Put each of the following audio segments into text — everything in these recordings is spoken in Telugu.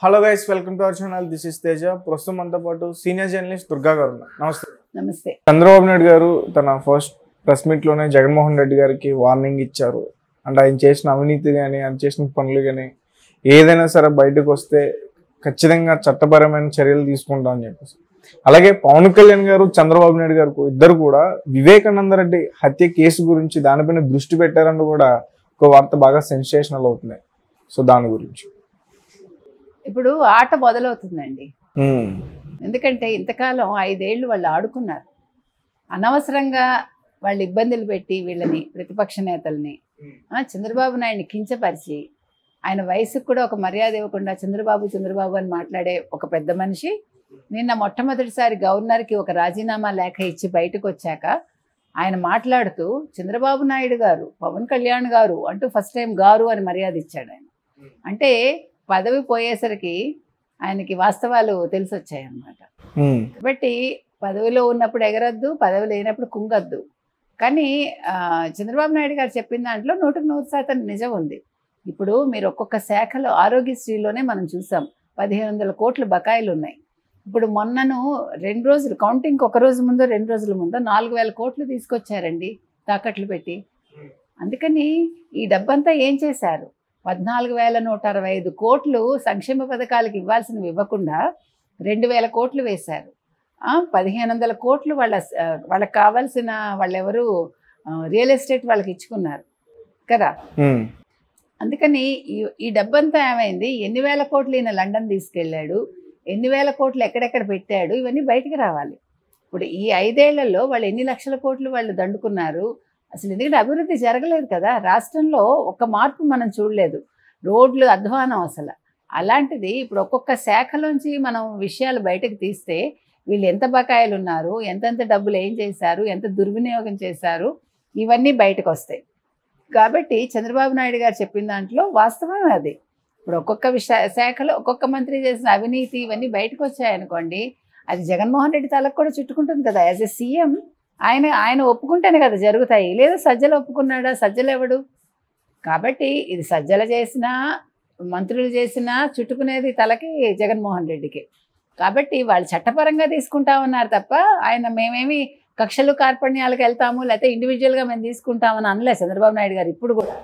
Hello guys, welcome to our channel. This is Teja. ప్రస్తుతం మనతో పాటు సీనియర్ జర్నలిస్ట్ దుర్గా గారు ఉన్నారు. నమస్తే. నమస్తే. చంద్రబాబు నాయుడు గారు తన ఫస్ట్ ప్రెస్ మీట్ లోనే జగన్మోహన్ రెడ్డి గారికి వార్నింగ్ ఇచ్చారు. అంటే ఆయన చేసిన అవినీతి కానీ ఆయన చేసిన పనులు కానీ ఏదైనా సరే బయటకు వస్తే ఖచ్చితంగా చట్టపరమైన చర్యలు తీసుకుంటాం అని చెప్పేసి. అలాగే పవన్ కళ్యాణ్ గారు చంద్రబాబు నాయుడు గారు ఇద్దరు కూడా వివేకానంద రెడ్డి హత్య కేసు గురించి దానిపైన దృష్టి పెట్టారని కూడా ఒక వార్త బాగా సెన్సేషనల్ అవుతుంది. సో దాని గురించి ఇప్పుడు ఆట మొదలవుతుందండి. ఎందుకంటే ఇంతకాలం 5 ఏళ్ళు వాళ్ళు ఆడుకున్నారు. అనవసరంగా వాళ్ళు ఇబ్బందులు పెట్టి వీళ్ళని ప్రతిపక్ష నేతల్ని చంద్రబాబు నాయుడిని కించపరిచి ఆయన వయసుకు కూడా ఒక మర్యాద ఇవ్వకుండా చంద్రబాబు అని మాట్లాడే ఒక పెద్ద మనిషి నిన్న మొట్టమొదటిసారి గవర్నర్కి ఒక రాజీనామా లేఖ ఇచ్చి బయటకు వచ్చాక ఆయన మాట్లాడుతూ చంద్రబాబు నాయుడు గారు, పవన్ కళ్యాణ్ గారు అంటూ ఫస్ట్ టైం గారు అని మర్యాద ఇచ్చాడు ఆయన. అంటే పదవి పోయేసరికి ఆయనకి వాస్తవాలు తెలిసి వచ్చాయన్నమాట. కాబట్టి పదవిలో ఉన్నప్పుడు ఎగరద్దు, పదవి లేనప్పుడు కుంగద్దు. కానీ చంద్రబాబు నాయుడు గారు చెప్పిన దాంట్లో 100% నిజం ఉంది. ఇప్పుడు మీరు ఒక్కొక్క శాఖలో ఆరోగ్యశ్రీలోనే మనం చూసాం 1500 కోట్ల బకాయిలు ఉన్నాయి. ఇప్పుడు మొన్నను 2 రోజులు కౌంటింగ్, ఒక రోజు ముందో 2 రోజుల ముందో 4000 కోట్లు తీసుకొచ్చారండి తాకట్లు పెట్టి. అందుకని ఈ డబ్బంతా ఏం చేశారు? 14,165 కోట్లు సంక్షేమ పథకాలకు ఇవ్వాల్సినవి ఇవ్వకుండా 2,000 కోట్లు వేశారు. 1,500 కోట్లు వాళ్ళకి కావాల్సిన వాళ్ళెవరు రియల్ ఎస్టేట్ వాళ్ళకి ఇచ్చుకున్నారు కదా. అందుకని ఈ డబ్బంతా ఏమైంది? ఎన్ని వేల కోట్లు ఈయన లండన్ తీసుకెళ్ళాడు, ఎన్ని వేల కోట్లు ఎక్కడెక్కడ పెట్టాడు, ఇవన్నీ బయటికి రావాలి. ఇప్పుడు ఈ 5 ఏళ్లలో వాళ్ళు ఎన్ని లక్షల కోట్లు వాళ్ళు దండుకున్నారు. అసలు ఎందుకంటే అభివృద్ధి జరగలేదు కదా రాష్ట్రంలో. ఒక్క మార్పు మనం చూడలేదు. రోడ్లు అధ్వానం అసలు. అలాంటిది ఇప్పుడు ఒక్కొక్క శాఖలోంచి మనం విషయాలు బయటకు తీస్తే వీళ్ళు ఎంత బకాయిలు ఉన్నారు, ఎంతెంత డబ్బులు ఏం చేశారు, ఎంత దుర్వినియోగం చేశారు, ఇవన్నీ బయటకు వస్తాయి. కాబట్టి చంద్రబాబు నాయుడు గారు చెప్పిన దాంట్లో వాస్తవం అది. ఇప్పుడు ఒక్కొక్క శాఖలో ఒక్కొక్క మంత్రి చేసిన అవినీతి ఇవన్నీ బయటకు వచ్చాయనుకోండి, అది జగన్మోహన్ రెడ్డి తలకు కూడా చుట్టుకుంటుంది కదా. యాజ్ ఎ సీఎం ఆయన ఒప్పుకుంటేనే కదా జరుగుతాయి. లేదా సజ్జలు ఒప్పుకున్నాడా? సజ్జలు ఎవడు? కాబట్టి ఇది సజ్జలు చేసినా మంత్రులు చేసినా చుట్టుకునేది తలకి జగన్మోహన్ రెడ్డికి. కాబట్టి వాళ్ళు చట్టపరంగా తీసుకుంటా ఉన్నారు తప్ప ఆయన మేమేమి కక్షలు కార్పణ్యాలకు వెళ్తాము లేకపోతే ఇండివిజువల్గా మేము తీసుకుంటామని అనలే చంద్రబాబు నాయుడు గారు ఇప్పుడు కూడా.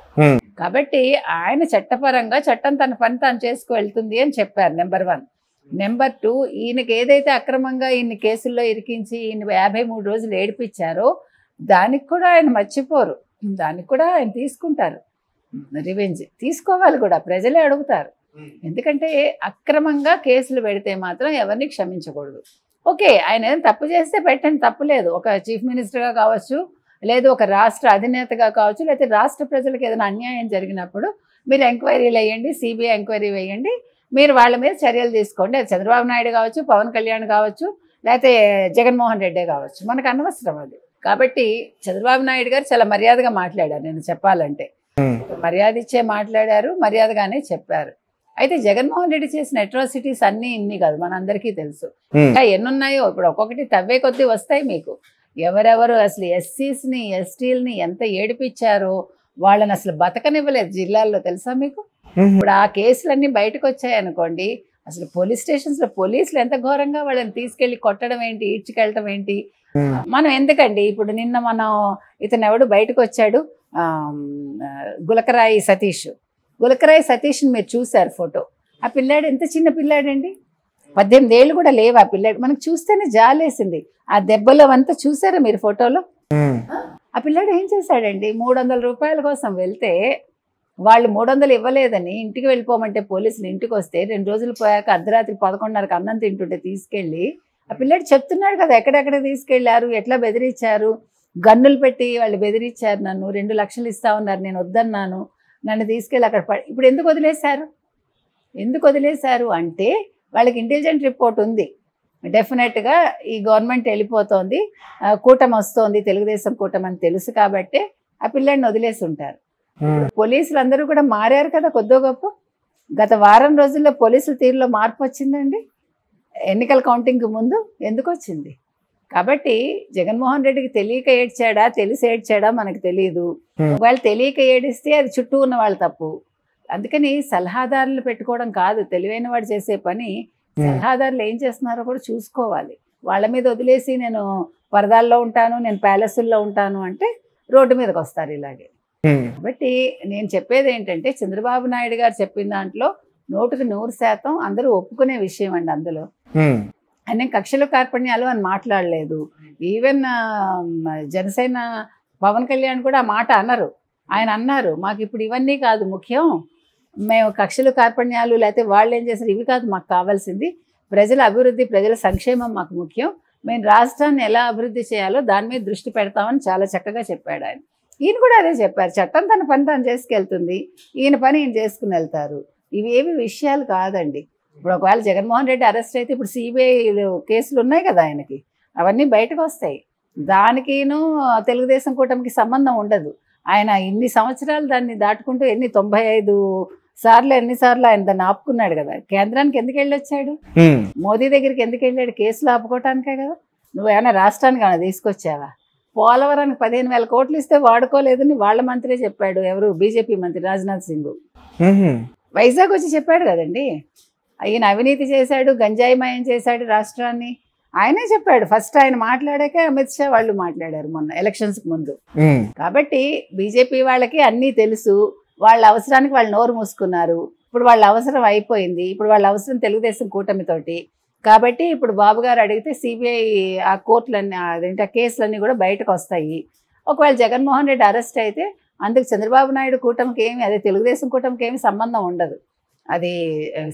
కాబట్టి ఆయన చట్టపరంగా చట్టం తన పని తాను చేసుకు వెళ్తుంది అని చెప్పారు. నెంబర్ 1. నెంబర్ 2, ఈయనకి ఏదైతే అక్రమంగా ఈయన కేసుల్లో ఇరికించి ఈయన 53 రోజులు ఏడిపించారో దానికి కూడా ఆయన మర్చిపోరు. దానికి కూడా ఆయన తీసుకుంటారు. రివెంజ్ తీసుకోవాలి కూడా, ప్రజలే అడుగుతారు. ఎందుకంటే అక్రమంగా కేసులు పెడితే మాత్రం ఎవరిని క్షమించకూడదు. ఓకే, ఆయన ఏదైనా తప్పు చేస్తే పెట్టండి, తప్పులేదు. ఒక చీఫ్ మినిస్టర్గా కావచ్చు, లేదు ఒక రాష్ట్ర అధినేతగా కావచ్చు, లేకపోతే రాష్ట్ర ప్రజలకు ఏదైనా అన్యాయం జరిగినప్పుడు మీరు ఎంక్వైరీలు వేయండి, సిబిఐ ఎంక్వైరీ వేయండి, మీరు వాళ్ళ మీద చర్యలు తీసుకోండి. అది చంద్రబాబు నాయుడు కావచ్చు, పవన్ కళ్యాణ్ కావచ్చు, లేకపోతే జగన్మోహన్ రెడ్డే కావచ్చు, మనకు అనవసరం అది. కాబట్టి చంద్రబాబు నాయుడు గారు చాలా మర్యాదగా మాట్లాడారు. నేను చెప్పాలంటే మర్యాద ఇచ్చే మాట్లాడారు, మర్యాదగానే చెప్పారు. అయితే జగన్మోహన్ రెడ్డి చేసిన అట్రాసిటీస్ అన్నీ ఇన్ని కాదు, మనందరికీ తెలుసు. ఇంకా ఎన్నున్నాయో ఇప్పుడు ఒక్కొక్కటి తవ్వే కొద్దీ వస్తాయి మీకు. ఎవరెవరు అసలు ఎస్సీస్ని ఎస్టీలని ఎంత ఏడిపించారో, వాళ్ళని అసలు బతకనివ్వలేదు జిల్లాల్లో, తెలుసా మీకు? ఇప్పుడు ఆ కేసులన్నీ బయటకు వచ్చాయనుకోండి, అసలు పోలీస్ స్టేషన్స్లో పోలీసులు ఎంత ఘోరంగా వాళ్ళని తీసుకెళ్ళి కొట్టడం ఏంటి, ఈడ్చుకెళ్ళటం ఏంటి. మనం ఎందుకండి ఇప్పుడు నిన్న మనం ఇతను ఎవడు బయటకు వచ్చాడు, గులకరాయి సతీష్ని మీరు చూశారు ఫోటో. ఆ పిల్లాడు ఎంత చిన్న పిల్లాడండి, 18 ఏళ్ళు కూడా లేవు ఆ పిల్లాడు. మనకు చూస్తేనే జాలేసింది. ఆ దెబ్బలు అంతా చూసారా మీరు ఫోటోలో? ఆ పిల్లాడు ఏం చేశాడండి, 300 రూపాయల కోసం వెళ్తే వాళ్ళు 300 ఇవ్వలేదని ఇంటికి వెళ్ళిపోమంటే పోలీసులు ఇంటికి వస్తే 2 రోజులు పోయాక అర్ధరాత్రి 11:30కి అన్నం తింటుంటే తీసుకెళ్ళి ఆ పిల్లాడు చెప్తున్నాడు కదా ఎక్కడెక్కడ తీసుకెళ్లారు, ఎట్లా బెదిరించారు, గన్నులు పెట్టి వాళ్ళు బెదిరించారు. నన్ను 2 లక్షలు ఇస్తా ఉన్నారు, నేను వద్దన్నాను, నన్ను తీసుకెళ్ళి అక్కడ ఇప్పుడు ఎందుకు వదిలేశారు అంటే వాళ్ళకి ఇంటెలిజెంట్ రిపోర్ట్ ఉంది. డెఫినెట్గా ఈ గవర్నమెంట్ వెళ్ళిపోతుంది, కూటమి వస్తోంది, తెలుగుదేశం కూటమి అని తెలుసు కాబట్టి ఆ పిల్లాడిని వదిలేసి ఉంటారు. పోలీసులు అందరూ కూడా మారారు కదా కొద్దో గొప్ప. గత వారం రోజుల్లో పోలీసుల తీరులో మార్పు వచ్చిందండి. ఎన్నికల కౌంటింగ్ ముందు ఎందుకు వచ్చింది? కాబట్టి జగన్మోహన్ రెడ్డికి తెలియక ఏడ్చాడా తెలిసి ఏడ్చాడా మనకు తెలియదు. ఒకవేళ తెలియక ఏడిస్తే అది చుట్టూ ఉన్న వాళ్ళ తప్పు, అందుకని సలహాదారులు పెట్టుకోవడం కాదు తెలివైన వాడు చేసే పని. సలహాదారులు ఏం చేస్తున్నారో కూడా చూసుకోవాలి. వాళ్ళ మీద వదిలేసి నేను పరదాల్లో ఉంటాను, నేను ప్యాలెస్ల్లో ఉంటాను అంటే రోడ్డు మీదకి వస్తారు ఇలాగే. కాబట్టి నేను చెప్పేది ఏంటంటే చంద్రబాబు నాయుడు గారు చెప్పిన దాంట్లో 100% అందరూ ఒప్పుకునే విషయం అండి. అందులో ఆయన కక్షలు కార్పణ్యాలు అని మాట్లాడలేదు. ఈవెన్ జనసేన పవన్ కళ్యాణ్ కూడా ఆ మాట అన్నారు. ఆయన అన్నారు, మాకు ఇప్పుడు ఇవన్నీ కాదు ముఖ్యం, మేము కక్షలు కార్పణ్యాలు లేకపోతే వాళ్ళు ఏం చేశారు ఇవి కాదు మాకు కావాల్సింది, ప్రజల అభివృద్ధి ప్రజల సంక్షేమం మాకు ముఖ్యం, మేము రాష్ట్రాన్ని ఎలా అభివృద్ధి చేయాలో దాని మీద దృష్టి పెడతామని చాలా చక్కగా చెప్పాడు ఆయన. ఈయన కూడా అదే చెప్పారు, చట్టం తన పని తాను చేసుకెళ్తుంది, ఈయన పని ఈయన చేసుకుని వెళ్తారు. ఇవేవి విషయాలు కాదండి. ఇప్పుడు ఒకవేళ జగన్మోహన్ రెడ్డి అరెస్ట్ అయితే ఇప్పుడు సిబిఐ కేసులు ఉన్నాయి కదా ఆయనకి, అవన్నీ బయటకు వస్తాయి. దానికిను తెలుగుదేశం కూటమికి సంబంధం ఉండదు. ఆయన ఇన్ని సంవత్సరాలు దాన్ని దాటుకుంటూ 95 సార్లు ఎన్నిసార్లు ఆయన దాన్ని ఆపుకున్నాడు కదా. కేంద్రానికి ఎందుకు వెళ్ళొచ్చాడు, మోదీ దగ్గరికి ఎందుకు వెళ్ళాడు, కేసులు ఆపుకోవటానికే కదా. నువ్వేమైనా రాష్ట్రానికి ఏమైనా తీసుకొచ్చావా? పోలవరానికి 15,000 కోట్లు ఇస్తే వాడుకోలేదని వాళ్ళ మంత్రే చెప్పాడు. ఎవరు? బీజేపీ మంత్రి రాజ్నాథ్ సింగ్ వైజాగ్ వచ్చి చెప్పాడు కదండి. ఆయన అవినీతి చేశాడు, గంజాయిమయం చేశాడు రాష్ట్రాన్ని, ఆయనే చెప్పాడు. ఫస్ట్ ఆయన మాట్లాడాక అమిత్ షా వాళ్ళు మాట్లాడారు మొన్న ఎలక్షన్స్కి ముందు. కాబట్టి బీజేపీ వాళ్ళకి అన్నీ తెలుసు, వాళ్ళ అవసరానికి వాళ్ళు నోరు మూసుకున్నారు. ఇప్పుడు వాళ్ళ అవసరం అయిపోయింది, ఇప్పుడు వాళ్ళ అవసరం తెలుగుదేశం కూటమితోటి. కాబట్టి ఇప్పుడు బాబు గారు అడిగితే సిబిఐ ఆ కోర్టులన్నీ అదేంటి ఆ కేసులన్నీ కూడా బయటకు వస్తాయి. ఒకవేళ జగన్మోహన్ రెడ్డి అరెస్ట్ అయితే అందుకు చంద్రబాబు నాయుడు కూటమికి ఏమి, అదే తెలుగుదేశం కూటమికి ఏమి సంబంధం ఉండదు. అది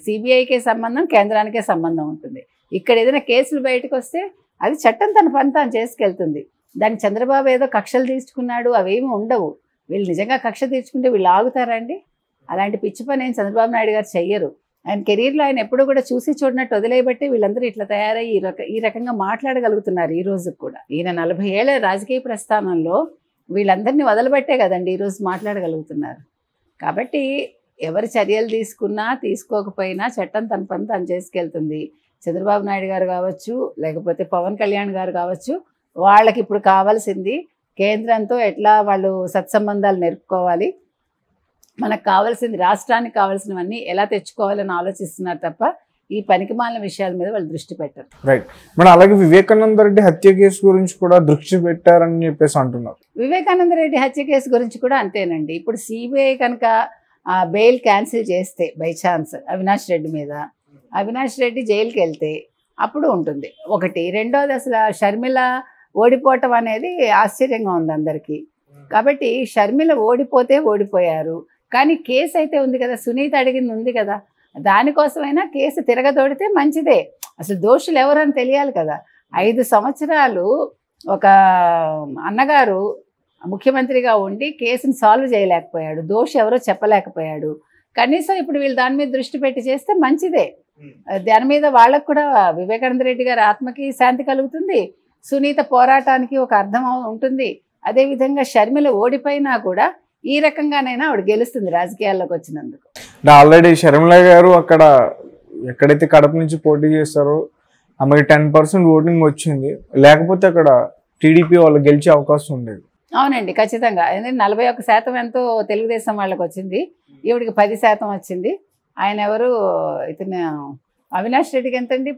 సిబిఐకే సంబంధం, కేంద్రానికే సంబంధం ఉంటుంది. ఇక్కడ ఏదైనా కేసులు బయటకు వస్తే అది చట్టం తన పని తాను చేసుకెళ్తుంది. దాన్ని చంద్రబాబు ఏదో కక్షలు తీర్చుకున్నాడు అవేమి ఉండవు. వీళ్ళు నిజంగా కక్ష తీర్చుకుంటే వీళ్ళు ఆగుతారండి? అలాంటి పిచ్చి పని ఏం చంద్రబాబు నాయుడు గారు చెయ్యరు. ఆయన కెరీర్లో ఆయన ఎప్పుడు కూడా చూసి చూడనట్టు వదిలేయబట్టి వీళ్ళందరూ ఇట్లా తయారై ఈ రకంగా మాట్లాడగలుగుతున్నారు ఈ రోజు కూడా. ఈయన 40 ఏళ్ల రాజకీయ ప్రస్థానంలో వీళ్ళందరినీ వదలబట్టే కదండి ఈరోజు మాట్లాడగలుగుతున్నారు. కాబట్టి ఎవరు చర్యలు తీసుకున్నా తీసుకోకపోయినా చట్టం తన పని తను చేసుకెళ్తుంది. చంద్రబాబు నాయుడు గారు కావచ్చు, లేకపోతే పవన్ కళ్యాణ్ గారు కావచ్చు, వాళ్ళకి ఇప్పుడు కావాల్సింది కేంద్రంతో ఎట్లా వాళ్ళు సత్సంబంధాలు నెరుపుకోవాలి, మనకు కావాల్సింది రాష్ట్రానికి కావాల్సినవన్నీ ఎలా తెచ్చుకోవాలని ఆలోచిస్తున్నారు తప్ప ఈ పనికిమాలిన విషయాల మీద వాళ్ళు దృష్టి పెట్టారు. Right madam. అలాగే వివేకానంద రెడ్డి హత్య కేసు గురించి కూడా దృష్టి పెట్టారని చెప్పేసి అంటున్నారు. వివేకానంద రెడ్డి హత్య కేసు గురించి కూడా అంతేనండి. ఇప్పుడు సిబిఐ కనుక బెయిల్ క్యాన్సిల్ చేస్తే బై ఛాన్స్ అవినాష్ రెడ్డి మీద, అవినాష్ రెడ్డి జైలుకి వెళ్తే అప్పుడు ఉంటుంది ఒకటి. రెండోది అసలు షర్మిల ఓడిపోవటం అనేది ఆశ్చర్యంగా ఉంది అందరికీ. కాబట్టి షర్మిల ఓడిపోతే ఓడిపోయారు, కానీ కేసు అయితే ఉంది కదా, సునీత అడిగింది ఉంది కదా, దానికోసమైనా కేసు తిరగదోడితే మంచిదే. అసలు దోషులు ఎవరని తెలియాలి కదా. 5 సంవత్సరాలు ఒక అన్నగారు ముఖ్యమంత్రిగా ఉండి కేసుని సాల్వ్ చేయలేకపోయాడు, దోషి ఎవరో చెప్పలేకపోయాడు. కనీసం ఇప్పుడు వీళ్ళు దాని మీద దృష్టి పెట్టి చేస్తే మంచిదే. దాని మీద వాళ్ళకు కూడా వివేకానంద రెడ్డి గారి ఆత్మకి శాంతి కలుగుతుంది, సునీత పోరాటానికి ఒక అర్థం ఉంటుంది. అదేవిధంగా షర్మిల ఓడిపోయినా కూడా ఈ రకంగానైనా ఆవిడ గెలుస్తుంది రాజకీయాల్లోకి వచ్చినందుకు. ఆల్రెడీ షర్మిల గారు అక్కడ ఎక్కడైతే కడప నుంచి పోటీ చేస్తారో ఆమెకి 10% ఓటింగ్ వచ్చింది, లేకపోతే అక్కడ టీడీపీ వాళ్ళు గెలిచే అవకాశం ఉండేది. అవునండి, ఖచ్చితంగా. ఎందుకంటే 41% ఎంతో తెలుగుదేశం వాళ్ళకి వచ్చింది, ఈవిడికి 10% వచ్చింది. ఆయన ఎవరు ఇతను అవినాష్ రెడ్డికి ఎంతండి?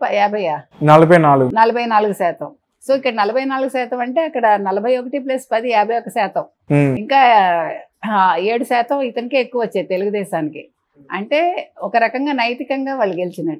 44%. సో ఇక్కడ 44% అంటే అక్కడ 41 + 10 51%. ఇంకా 7% ఇతనికే ఎక్కువ వచ్చాయి తెలుగుదేశానికి. అంటే ఒక రకంగా నైతికంగా వాళ్ళు గెలిచినట్టు.